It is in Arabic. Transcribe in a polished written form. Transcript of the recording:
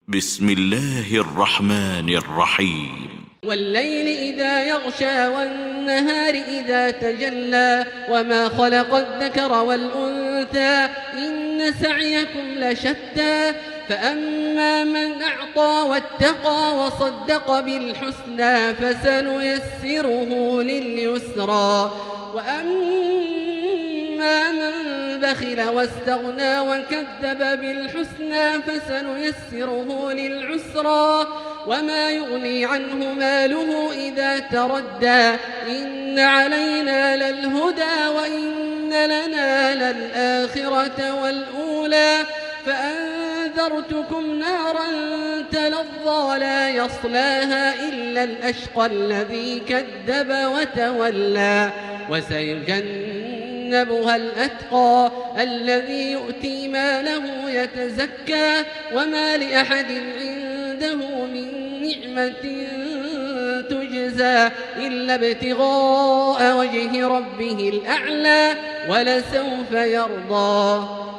بسم الله الرحمن الرحيم والليل إذا يغشى والنهار إذا تجلى وما خلق الذكر والأنثى إن سعيكم لشتى فأما من أعطى واتقى وصدق بالحسنى فسنيسره لليسرى وأما من بخل واستغنى وكذب بالحسنى فسنيسره للعسرى وما يغني عنه ماله إذا تردى إن علينا للهدى وإن لنا للآخرة والأولى فأنذرتكم نارا تلظى لا يصلاها إلا الأشقى الذي كذب وتولى وسيجنبها الأتقى الذي يؤتي ماله يتزكى وما لأحد عنده من نعمة تجزى إلا ابتغاء وجه ربه الأعلى ولسوف يرضى.